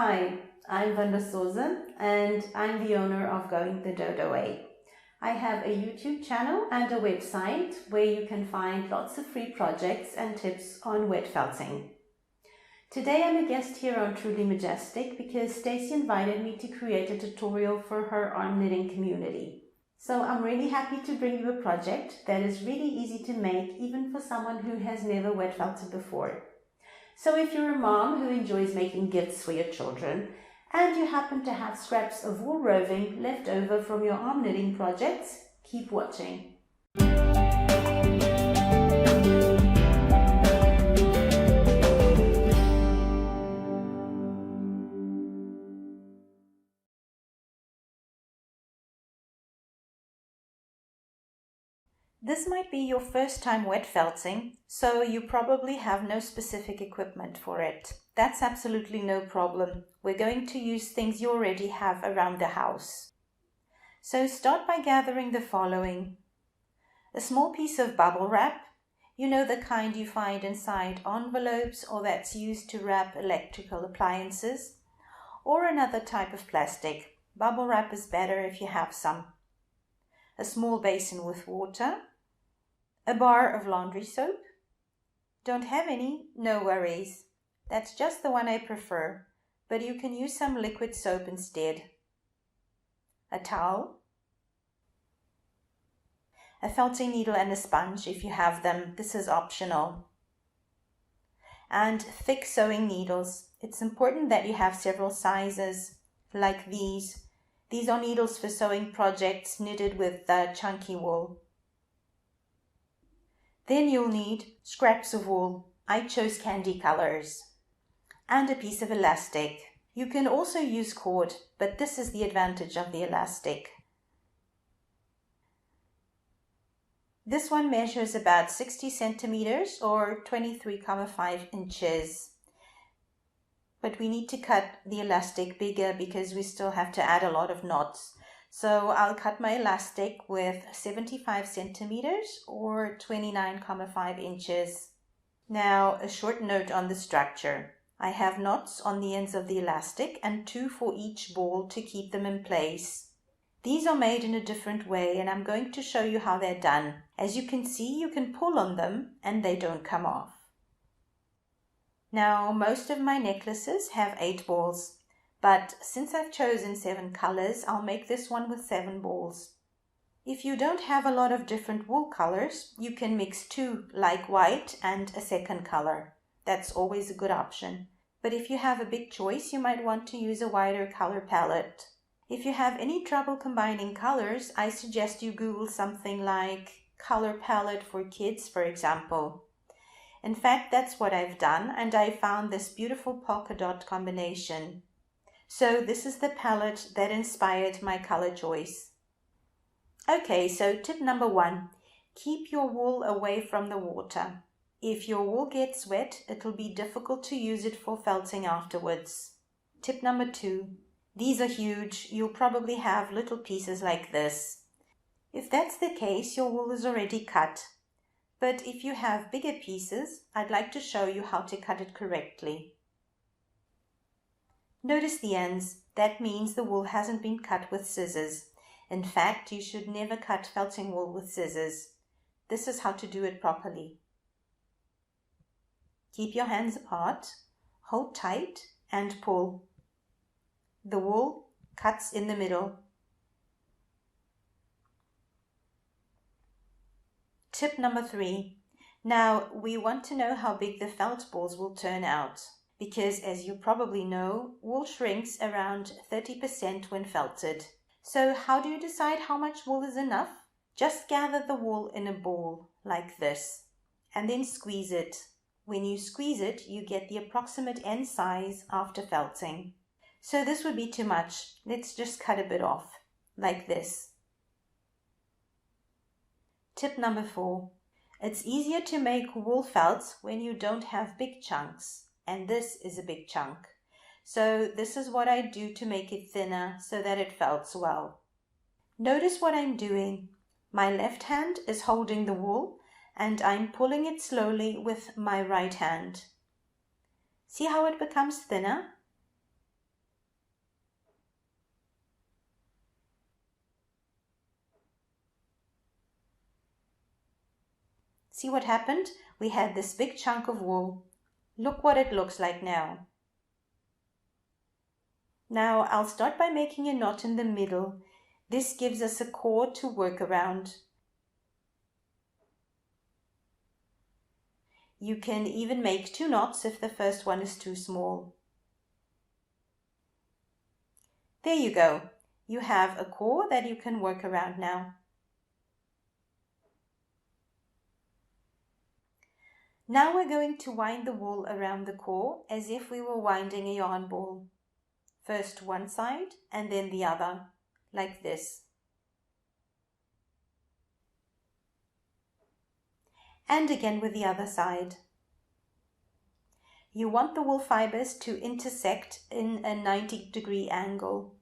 Hi, I'm Vanda Sousa and I'm the owner of Going the Dodo Way. I have a YouTube channel and a website where you can find lots of free projects and tips on wet felting. Today I'm a guest here on Truly Majestic because Stacy invited me to create a tutorial for her arm knitting community. So I'm really happy to bring you a project that is really easy to make even for someone who has never wet felted before. So if you're a mom who enjoys making gifts for your children and you happen to have scraps of wool roving left over from your arm knitting projects, keep watching. This might be your first time wet felting, so you probably have no specific equipment for it. That's absolutely no problem. We're going to use things you already have around the house. So start by gathering the following. A small piece of bubble wrap, you know, the kind you find inside envelopes or that's used to wrap electrical appliances, or another type of plastic. Bubble wrap is better if you have some. A small basin with water, a bar of laundry soap. Don't have any? No worries. That's just the one I prefer, but you can use some liquid soap instead. A towel, a felting needle and a sponge if you have them. This is optional. And thick sewing needles. It's important that you have several sizes, like these. These are needles for sewing projects knitted with chunky wool. Then you'll need scraps of wool. I chose candy colors. And a piece of elastic. You can also use cord, but this is the advantage of the elastic. This one measures about 60 centimeters or 23.5 inches. But we need to cut the elastic bigger because we still have to add a lot of knots. So I'll cut my elastic with 75 centimeters or 29.5 inches. Now a short note on the structure. I have knots on the ends of the elastic and 2 for each ball to keep them in place. These are made in a different way and I'm going to show you how they're done. As you can see, you can pull on them and they don't come off. Now, most of my necklaces have 8 balls, but since I've chosen 7 colors, I'll make this one with 7 balls. If you don't have a lot of different wool colors, you can mix 2, like white and a second color. That's always a good option. But if you have a big choice, you might want to use a wider color palette. If you have any trouble combining colors, I suggest you Google something like color palette for kids, for example. In fact, that's what I've done, and I found this beautiful polka dot combination. So this is the palette that inspired my color choice. Okay, so tip number 1, keep your wool away from the water. If your wool gets wet, it'll be difficult to use it for felting afterwards. Tip number 2, these are huge. You'll probably have little pieces like this. If that's the case, your wool is already cut. But if you have bigger pieces, I'd like to show you how to cut it correctly. Notice the ends. That means the wool hasn't been cut with scissors. In fact, you should never cut felting wool with scissors. This is how to do it properly. Keep your hands apart, hold tight and pull. The wool cuts in the middle. Tip number 3. Now we want to know how big the felt balls will turn out because, as you probably know, wool shrinks around 30% when felted. So how do you decide how much wool is enough? Just gather the wool in a ball like this and then squeeze it. When you squeeze it, you get the approximate end size after felting. So this would be too much. Let's just cut a bit off like this. Tip number 4. It's easier to make wool felts when you don't have big chunks, and this is a big chunk. So this is what I do to make it thinner so that it felts well. Notice what I'm doing. My left hand is holding the wool and I'm pulling it slowly with my right hand. See how it becomes thinner? See what happened? We had this big chunk of wool. Look what it looks like now. Now I'll start by making a knot in the middle. This gives us a cord to work around. You can even make 2 knots if the first one is too small. There you go. You have a core that you can work around now. Now we're going to wind the wool around the core as if we were winding a yarn ball. First one side and then the other, like this. And again with the other side. You want the wool fibers to intersect in a 90-degree angle.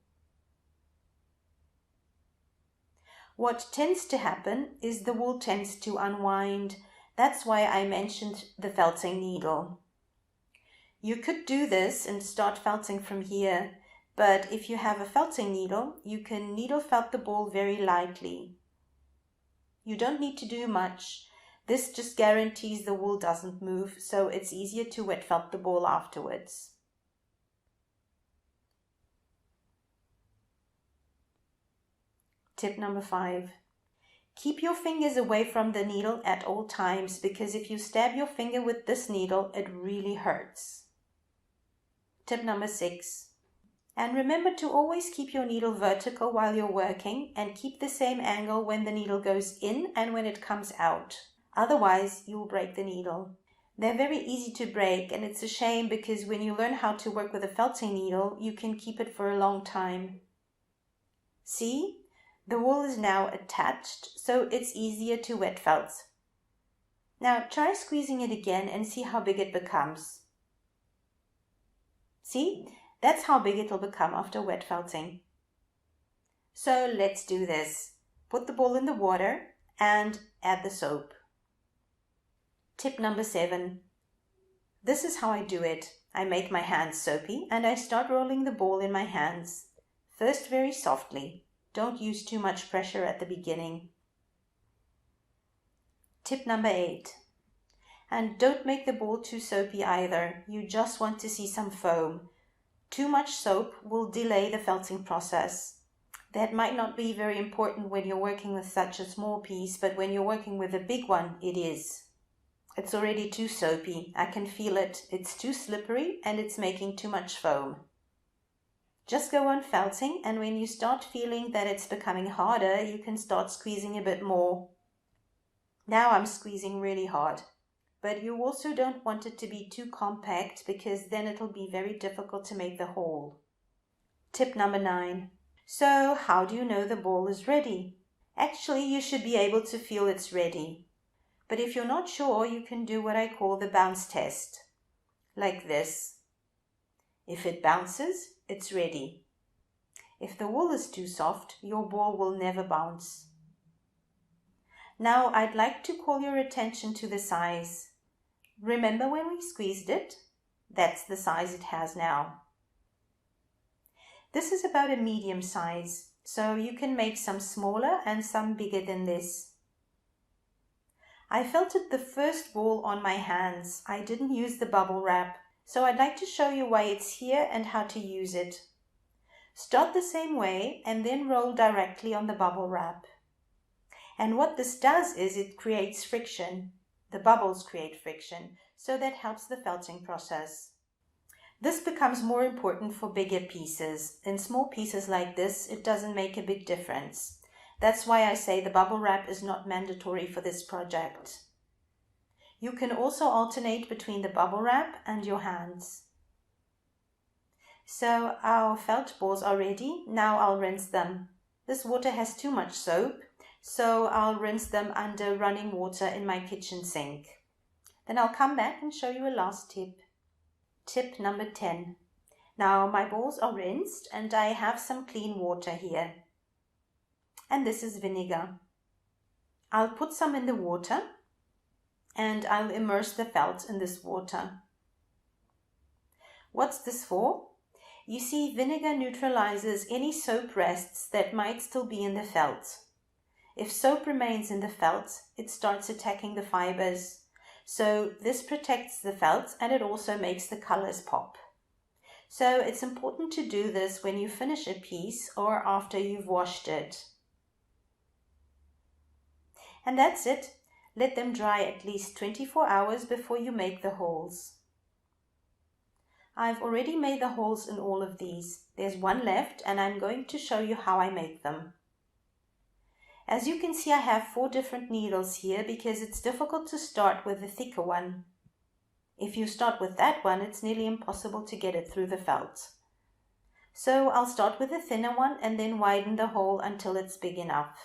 What tends to happen is the wool tends to unwind. That's why I mentioned the felting needle. You could do this and start felting from here, but if you have a felting needle, you can needle felt the ball very lightly. You don't need to do much. This just guarantees the wool doesn't move, so it's easier to wet felt the ball afterwards. Tip number 5. Keep your fingers away from the needle at all times, because if you stab your finger with this needle, it really hurts. Tip number 6. And remember to always keep your needle vertical while you're working and keep the same angle when the needle goes in and when it comes out. Otherwise, you'll break the needle. They're very easy to break, and it's a shame because when you learn how to work with a felting needle, you can keep it for a long time. See? The wool is now attached, so it's easier to wet felt. Now try squeezing it again and see how big it becomes. See? That's how big it'll become after wet felting. So let's do this. Put the ball in the water and add the soap. Tip number 7. This is how I do it. I make my hands soapy and I start rolling the ball in my hands. First very softly. Don't use too much pressure at the beginning. Tip number 8. And don't make the ball too soapy either. You just want to see some foam. Too much soap will delay the felting process. That might not be very important when you're working with such a small piece, but when you're working with a big one, it is. It's already too soapy. I can feel it. It's too slippery and it's making too much foam. Just go on felting, and when you start feeling that it's becoming harder, you can start squeezing a bit more. Now I'm squeezing really hard. But you also don't want it to be too compact because then it'll be very difficult to make the hole. Tip number 9. So how do you know the ball is ready? Actually, you should be able to feel it's ready. But if you're not sure, you can do what I call the bounce test. Like this. If it bounces, it's ready. If the wool is too soft, your ball will never bounce. Now I'd like to call your attention to the size. Remember when we squeezed it? That's the size it has now. This is about a medium size, so you can make some smaller and some bigger than this. I felted the first ball on my hands. I didn't use the bubble wrap, so I'd like to show you why it's here and how to use it. Start the same way and then roll directly on the bubble wrap. And what this does is it creates friction. The bubbles create friction, so that helps the felting process. This becomes more important for bigger pieces. In small pieces like this, it doesn't make a big difference. That's why I say the bubble wrap is not mandatory for this project. You can also alternate between the bubble wrap and your hands. So our felt balls are ready. Now I'll rinse them. This water has too much soap, so I'll rinse them under running water in my kitchen sink. Then I'll come back and show you a last tip. Tip number 10. Now my balls are rinsed and I have some clean water here. And this is vinegar. I'll put some in the water and I'll immerse the felt in this water. What's this for? You see, vinegar neutralizes any soap rests that might still be in the felt. If soap remains in the felt, it starts attacking the fibers. So this protects the felt and it also makes the colors pop. So it's important to do this when you finish a piece or after you've washed it. And that's it. Let them dry at least 24 hours before you make the holes. I've already made the holes in all of these. There's one left and I'm going to show you how I make them. As you can see, I have 4 different needles here because it's difficult to start with the thicker one. If you start with that one, it's nearly impossible to get it through the felt. So I'll start with the thinner one and then widen the hole until it's big enough.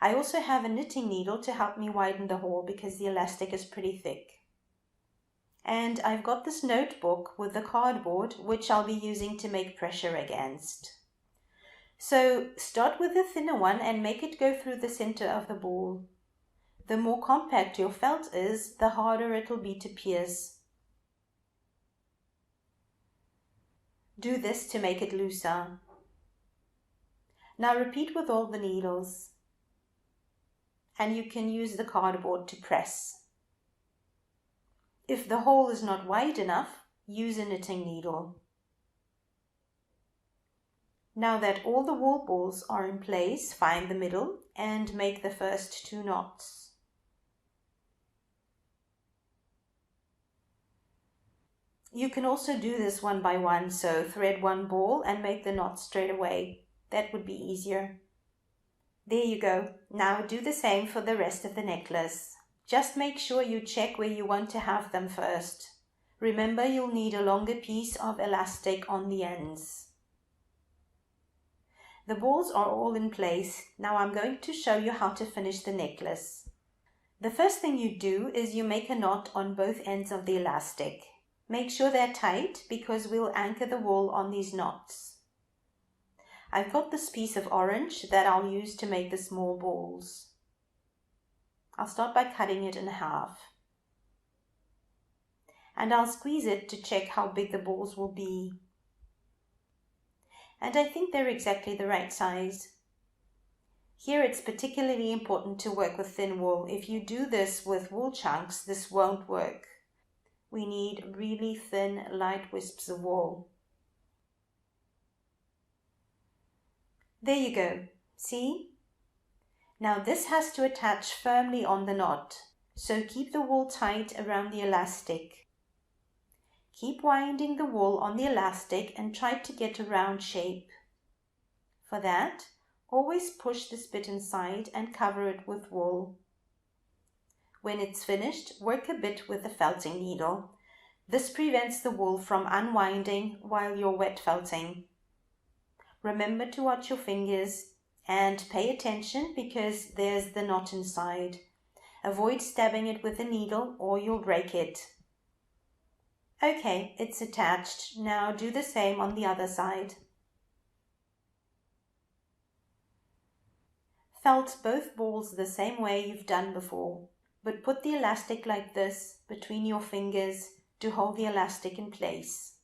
I also have a knitting needle to help me widen the hole because the elastic is pretty thick. And I've got this notebook with the cardboard which I'll be using to make pressure against. So start with the thinner one and make it go through the center of the ball. The more compact your felt is, the harder it'll be to pierce. Do this to make it looser. Now repeat with all the needles. And you can use the cardboard to press. If the hole is not wide enough, use a knitting needle. Now that all the wool balls are in place, find the middle and make the first 2 knots. You can also do this one by one, so thread 1 ball and make the knot straight away. That would be easier. There you go. Now do the same for the rest of the necklace. Just make sure you check where you want to have them first. Remember, you'll need a longer piece of elastic on the ends. The balls are all in place. Now I'm going to show you how to finish the necklace. The first thing you do is you make a knot on both ends of the elastic. Make sure they're tight because we'll anchor the wool on these knots. I've got this piece of orange that I'll use to make the small balls. I'll start by cutting it in half. And I'll squeeze it to check how big the balls will be. And I think they're exactly the right size. Here it's particularly important to work with thin wool. If you do this with wool chunks, this won't work. We need really thin, light wisps of wool. There you go. See? Now this has to attach firmly on the knot, so keep the wool tight around the elastic. Keep winding the wool on the elastic and try to get a round shape. For that, always push this bit inside and cover it with wool. When it's finished, work a bit with the felting needle. This prevents the wool from unwinding while you're wet felting. Remember to watch your fingers and pay attention because there's the knot inside. Avoid stabbing it with a needle or you'll break it. Okay, it's attached. Now do the same on the other side. Felt both balls the same way you've done before, but put the elastic like this between your fingers to hold the elastic in place.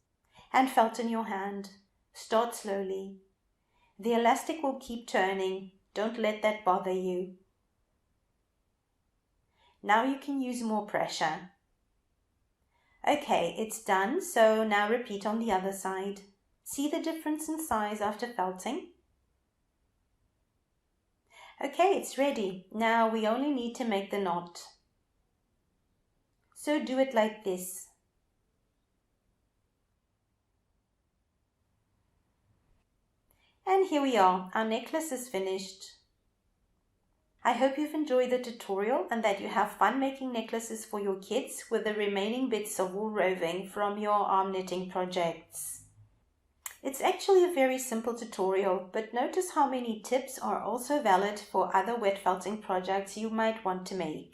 And felt in your hand. Start slowly. The elastic will keep turning. Don't let that bother you. Now you can use more pressure. Okay, it's done, so now repeat on the other side. See the difference in size after felting? Okay, it's ready. Now we only need to make the knot. So do it like this. And here we are. Our necklace is finished. I hope you've enjoyed the tutorial and that you have fun making necklaces for your kids with the remaining bits of wool roving from your arm knitting projects. It's actually a very simple tutorial, but notice how many tips are also valid for other wet felting projects you might want to make.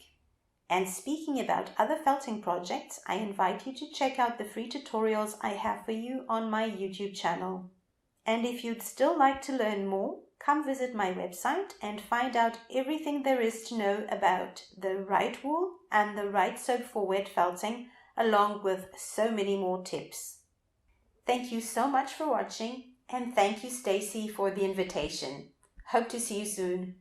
And speaking about other felting projects, I invite you to check out the free tutorials I have for you on my YouTube channel. And if you'd still like to learn more, come visit my website and find out everything there is to know about the right wool and the right soap for wet felting, along with so many more tips. Thank you so much for watching, and thank you, Stacy, for the invitation. Hope to see you soon.